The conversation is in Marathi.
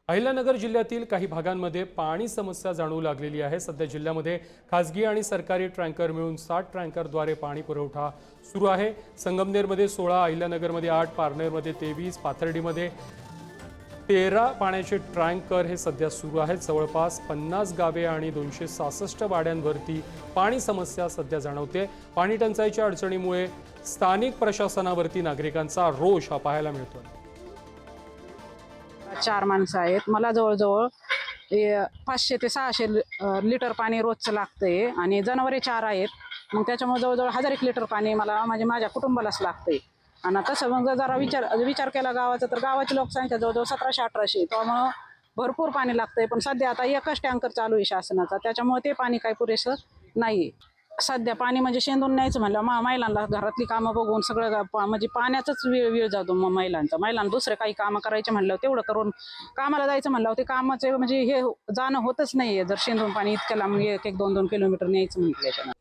अहिल्यानगर जिल्ह्यातील काही भागांमध्ये पाणी समस्या जाणवू लागलेली आहे। सध्या जिल्ह्यामध्ये खासगी आणि सरकारी टँकर मिळून 60 टँकरद्वारे पाणी पुरवठा सुरू आहे। संगमनेरमध्ये 16, अहिल्यानगरमध्ये 8, पारनेरमध्ये 23, पाथर्डीमध्ये 13 पाण्याचे टँकर हे सध्या सुरू आहेत। जवळपास 50 गावे आणि 266 वाड्यांवरती पाणी समस्या सध्या जाणवते। पाणी टंचाईच्या अडचणीमुळे स्थानिक प्रशासनावरती नागरिकांचा रोष हा पाहायला मिळतोय। 4 माणसं आहेत। मला जवळजवळ 500 ते 600 लिटर पाणी रोजचं लागतंय आणि जनावरे 4 आहेत। मग त्याच्यामुळे जवळजवळ 1000 लिटर पाणी मला माझ्या कुटुंबालाच लागतंय। आणि तसं मग जरा विचार केला गावाचा, तर गावाची लोकसंख्या जवळजवळ 1700-1800, त्यामुळं भरपूर पाणी लागतंय। पण सध्या आता एकच टँकर चालू आहे शासनाचा, त्याच्यामुळे ते पाणी काही पुरेसं नाही। सध्या पाणी म्हणजे शेंदून न्यायचं म्हणलं महिलांना घरातली कामं बघून सगळं म्हणजे पाण्याचाच वेळ जातो। मग महिलांना दुसरे काही कामं करायचे म्हणलं तेवढं करून कामाला जायचं म्हणलं ते कामाचे म्हणजे हे जाणं होतच नाहीये। जर शेंदून पाणी इतक्या लांब 1-1, 2-2 किलोमीटर न्यायचं म्हटलं